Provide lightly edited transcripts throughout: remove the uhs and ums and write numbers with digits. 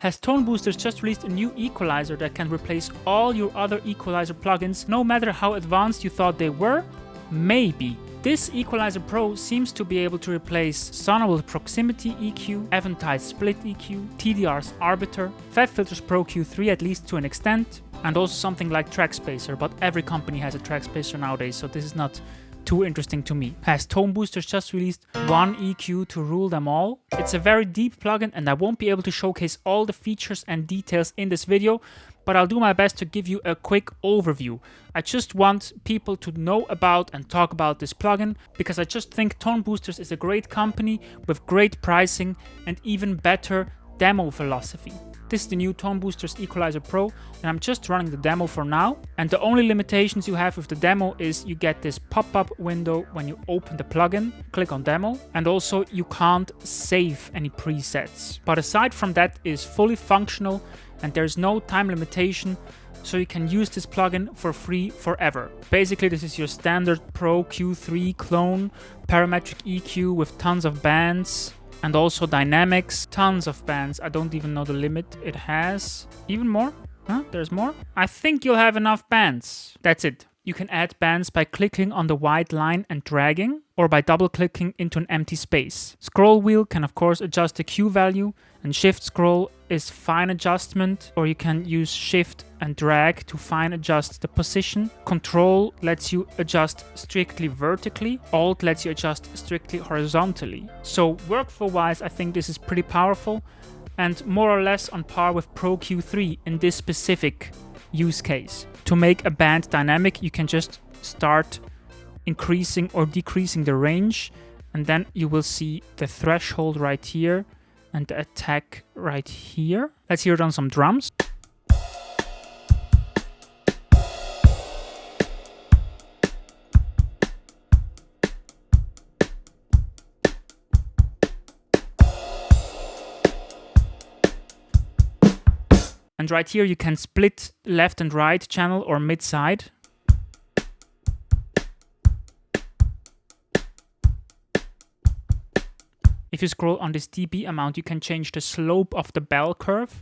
Has Tone Boosters just released a new equalizer that can replace all your other equalizer plugins, no matter how advanced you thought they were? Maybe. This Equalizer Pro seems to be able to replace Sonible Proximity EQ, Eventide Split EQ, TDR Arbiter, Fabfilter Pro-Q 3 at least to an extent, and also something like Trackspacer, but every company has a Trackspacer nowadays, so this is not too interesting to me. Has Tone Boosters just released one EQ to rule them all? It's a very deep plugin and I won't be able to showcase all the features and details in this video, but I'll do my best to give you a quick overview. I just want people to know about and talk about this plugin because I just think Tone Boosters is a great company with great pricing and even better demo philosophy. This is the new Tone Boosters Equalizer Pro and I'm just running the demo for now. And the only limitations you have with the demo is you get this pop-up window when you open the plugin, click on demo, and also you can't save any presets. But aside from that, it is fully functional and there's no time limitation, so you can use this plugin for free forever. Basically, this is your standard Pro Q3 clone, parametric EQ with tons of bands, and also dynamics, tons of bands. I don't even know the limit it has. Even more? Huh? There's more? I think you'll have enough bands. That's it. You can add bands by clicking on the white line and dragging, or by double-clicking into an empty space. Scroll wheel can of course adjust the Q value, and shift scroll is fine adjustment, or you can use shift and drag to fine adjust the position. Control lets you adjust strictly vertically. Alt lets you adjust strictly horizontally. So workflow wise, I think this is pretty powerful and more or less on par with Pro Q3 in this specific use case. To make a band dynamic, you can just start increasing or decreasing the range, and then you will see the threshold right here and the attack right here. Let's hear it on some drums. And right here you can split left and right channel or mid-side. If you scroll on this dB amount, you can change the slope of the bell curve.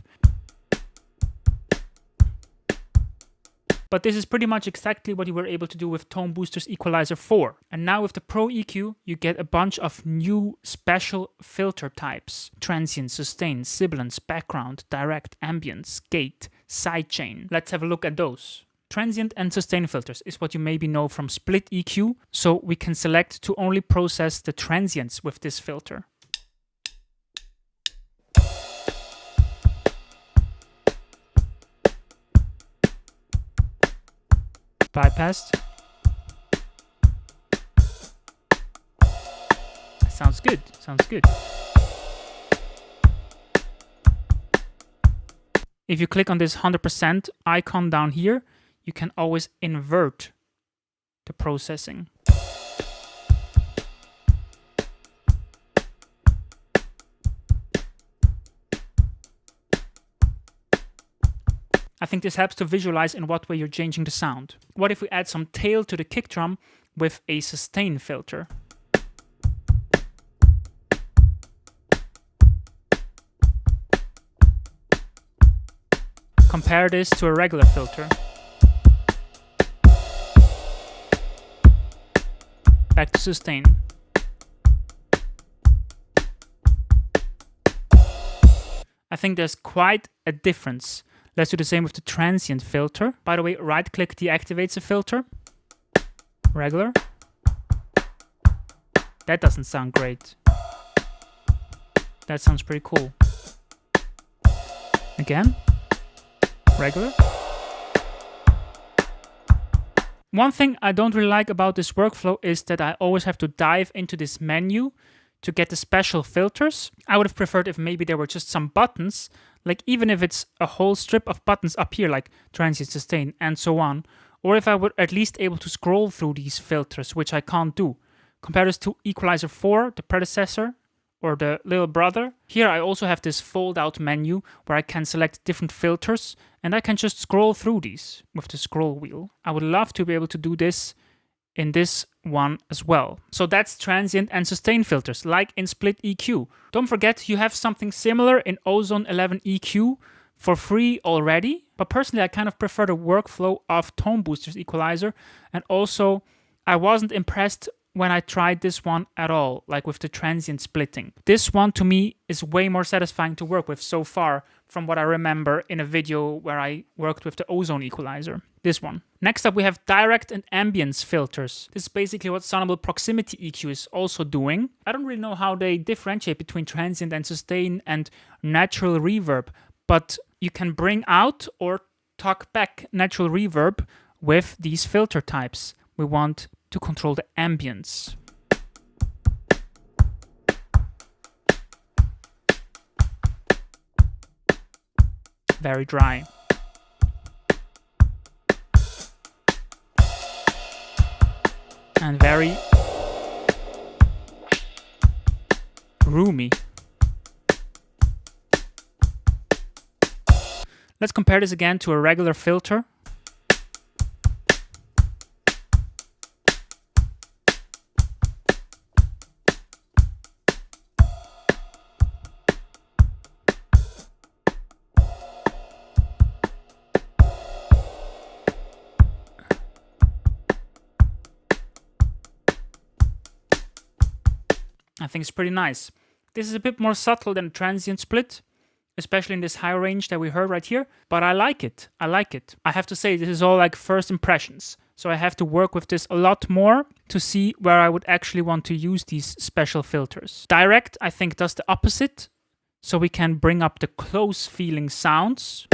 But this is pretty much exactly what you were able to do with Tone Boosters Equalizer 4. And now with the Pro EQ, you get a bunch of new special filter types. Transient, sustain, Sibilance, background, direct, ambience, gate, sidechain. Let's have a look at those. Transient and sustain filters is what you maybe know from Split EQ, so we can select to only process the transients with this filter. Bypassed. Sounds good, sounds good. If you click on this 100% icon down here, you can always invert the processing. I think this helps to visualize in what way you're changing the sound. What if we add some tail to the kick drum with a sustain filter? Compare this to a regular filter. Back to sustain. I think there's quite a difference. Let's do the same with the transient filter. By the way, right-click deactivates a filter. Regular. That doesn't sound great. That sounds pretty cool. Again. Regular. One thing I don't really like about this workflow is that I always have to dive into this menu to get the special filters. I would have preferred if maybe there were just some buttons, like even if it's a whole strip of buttons up here, like transient, sustain, and so on, or if I were at least able to scroll through these filters, which I can't do. Compare this to Equalizer 4, the predecessor, or the little brother. Here I also have this fold-out menu where I can select different filters, and I can just scroll through these with the scroll wheel. I would love to be able to do this in this one as well. So that's transient and sustain filters, like in Split EQ. Don't forget, you have something similar in Ozone 11 EQ for free already, but personally I kind of prefer the workflow of ToneBoosters Equalizer, and also I wasn't impressed when I tried this one at all, like with the transient splitting. This one to me is way more satisfying to work with so far from what I remember in a video where I worked with the Ozone equalizer. This one. Next up we have Direct and Ambience filters. This is basically what sonible proximity EQ is also doing. I don't really know how they differentiate between transient and sustain and natural reverb, but you can bring out or talk back natural reverb with these filter types. We want to control the ambience. Very dry. And very roomy. Let's compare this again to a regular filter. I think it's pretty nice. This is a bit more subtle than a transient split, especially in this high range that we heard right here, but I like it. I like it. I have to say, this is all like first impressions, so I have to work with this a lot more to see where I would actually want to use these special filters. Direct, I think, does the opposite, so we can bring up the close feeling sounds.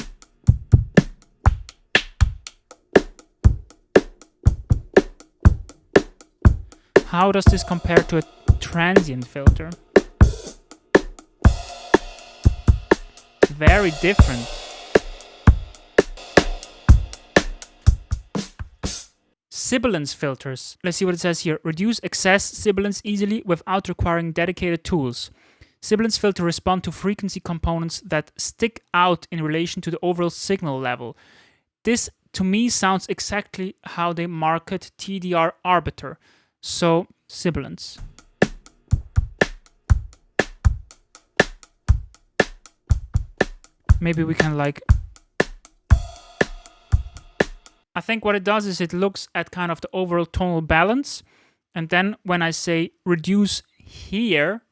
How does this compare to a transient filter? Very different. Sibilance filters. Let's see what it says here. Reduce excess sibilance easily without requiring dedicated tools. Sibilance filters respond to frequency components that stick out in relation to the overall signal level. This, to me, sounds exactly how they market TDR Arbiter. So, sibilance. Maybe we can like... I think what it does is it looks at kind of the overall tonal balance, and then when I say reduce here,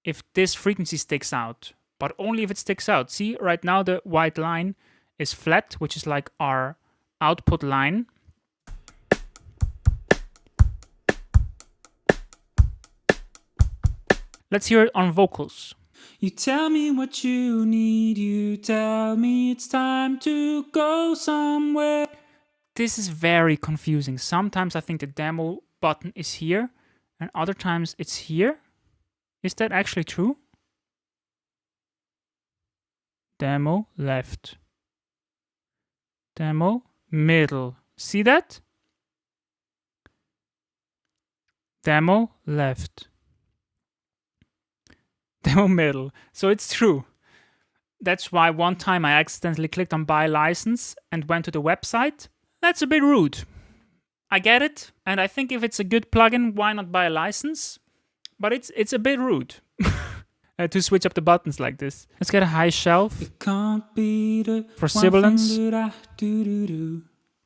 if this frequency sticks out, but only if it sticks out. See, right now the white line is flat, which is like our output line. Let's hear it on vocals. You tell me what you need, you tell me it's time to go somewhere. This is very confusing. Sometimes I think the demo button is here, and other times it's here. Is that actually true? Demo left. Demo middle. See that? Demo left. Demo middle. So it's true. That's why one time I accidentally clicked on buy license and went to the website. That's a bit rude. I get it, and I think if it's a good plugin, why not buy a license? But it's a bit rude to switch up the buttons like this. Let's get a high shelf for sibilance.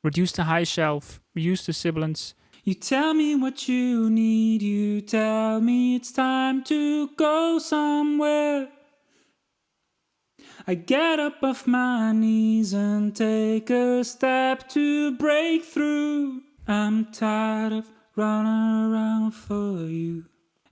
Reduce the high shelf. Reduce the sibilance. You tell me what you need, you tell me it's time to go somewhere. I get up off my knees and take a step to break through. I'm tired of running around for you.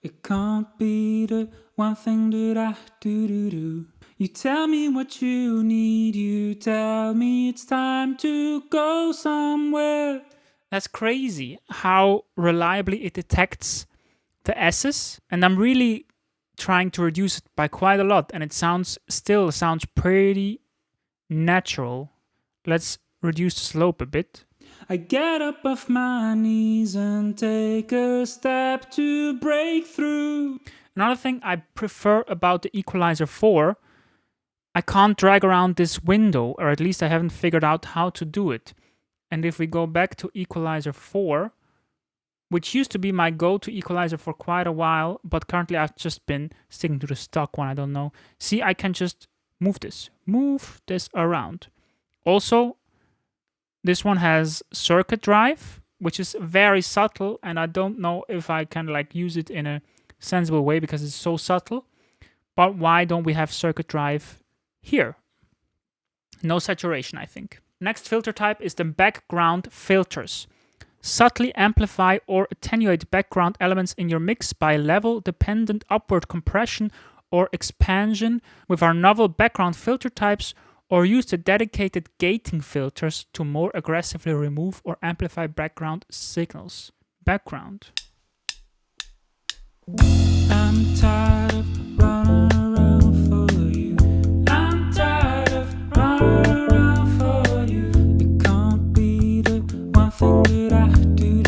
It can't be the one thing that I do. You tell me what you need, you tell me it's time to go somewhere. That's crazy how reliably it detects the S's, and I'm really trying to reduce it by quite a lot, and it still sounds pretty natural. Let's reduce the slope a bit. I get up off my knees and take a step to break through. Another thing I prefer about the Equalizer 4, I can't drag around this window, or at least I haven't figured out how to do it. And if we go back to Equalizer 4, which used to be my go-to equalizer for quite a while, but currently I've just been sticking to the stock one. I don't know. See, I can just move this around. Also, this one has circuit drive, which is very subtle, and I don't know if I can like use it in a sensible way because it's so subtle. But why don't we have circuit drive here? No saturation, I think. Next filter type is the background filters. Subtly amplify or attenuate background elements in your mix by level-dependent upward compression or expansion with our novel background filter types, or use the dedicated gating filters to more aggressively remove or amplify background signals. Background. I'm tired of running around for you. I'm tired of running around for you. It can't be the one thing that I do.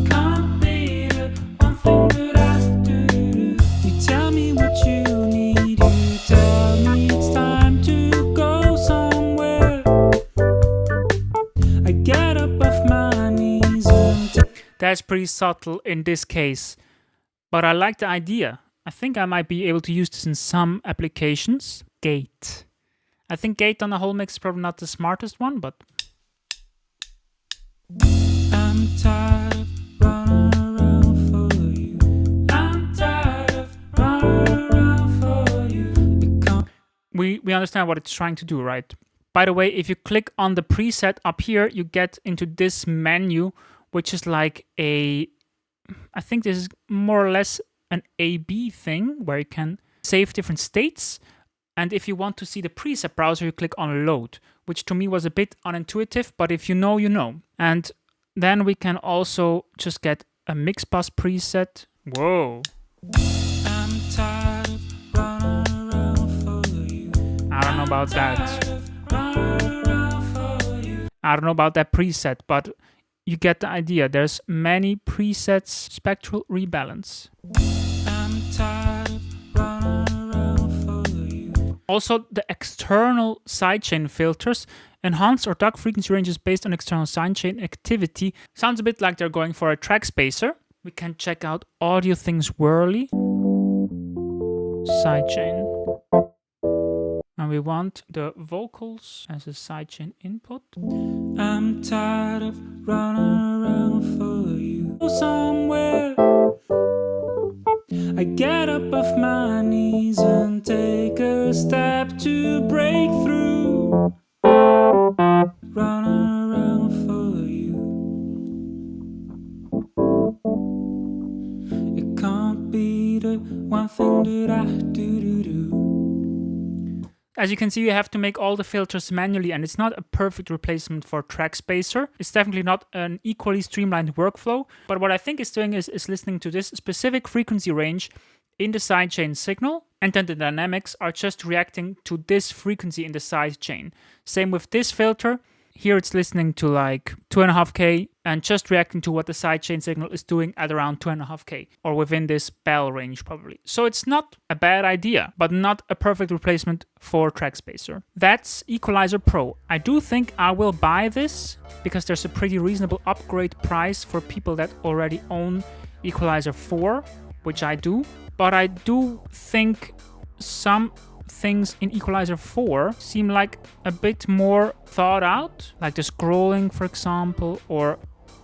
Can't be the one thing that I do. You tell me what you need. You tell me it's time to go somewhere. I get up off my knees and that's pretty subtle in this case. But I like the idea. I think I might be able to use this in some applications. Gate. I think gate on the whole mix is probably not the smartest one, but... I'm tired of running around for you. I'm tired of running around for you. We understand what it's trying to do, right? By the way, if you click on the preset up here, you get into this menu, which is like a... I think this is more or less an A/B thing where you can save different states. And if you want to see the preset browser, you click on load, which to me was a bit unintuitive, but if you know, you know. And then we can also just get a mix bus preset. Whoa. I'm tired of running around for you. I don't know about that. I don't know about that preset, but you get the idea. There's many presets. Spectral rebalance. I'm tired of running around for you. Also, the external sidechain filters enhance or duck frequency ranges based on external sidechain activity. Sounds a bit like they're going for a trackspacer. We can check out Audio Things Whirly. Sidechain. And we want the vocals as a sidechain input. I'm tired of running around for you. Somewhere I get up off my knees and take a step to break through. Running around for you. It can't be the one thing that I do. As you can see, you have to make all the filters manually, and it's not a perfect replacement for Trackspacer. It's definitely not an equally streamlined workflow, but what I think it's doing is listening to this specific frequency range in the sidechain signal, and then the dynamics are just reacting to this frequency in the sidechain. Same with this filter. Here it's listening to like 2.5K and just reacting to what the sidechain signal is doing at around 2.5K, or within this bell range probably. So it's not a bad idea, but not a perfect replacement for Trackspacer. That's Equalizer Pro. I do think I will buy this because there's a pretty reasonable upgrade price for people that already own Equalizer 4, which I do. But I do think some things in Equalizer 4 seem like a bit more thought out, like the scrolling, for example, or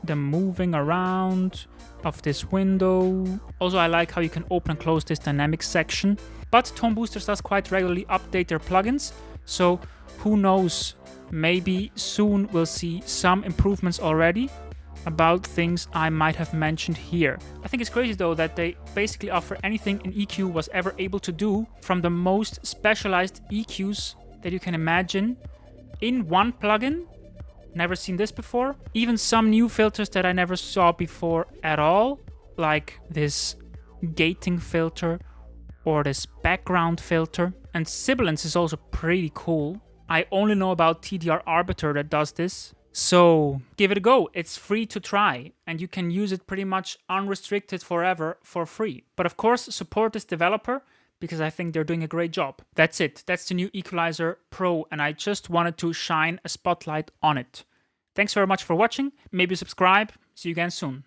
the moving around of this window. Also, I like how you can open and close this dynamics section. But Tone Boosters does quite regularly update their plugins, so who knows, maybe soon we'll see some improvements already about things I might have mentioned here. I think it's crazy though that they basically offer anything an EQ was ever able to do, from the most specialized EQs that you can imagine in one plugin. Never seen this before. Even some new filters that I never saw before at all, like this gating filter or this background filter. And Sibilance is also pretty cool. I only know about TDR Arbiter that does this. So give it a go. It's free to try, and you can use it pretty much unrestricted forever for free. But of course, support this developer because I think they're doing a great job. That's it. That's the new Equalizer Pro, and I just wanted to shine a spotlight on it. Thanks very much for watching. Maybe subscribe. See you again soon.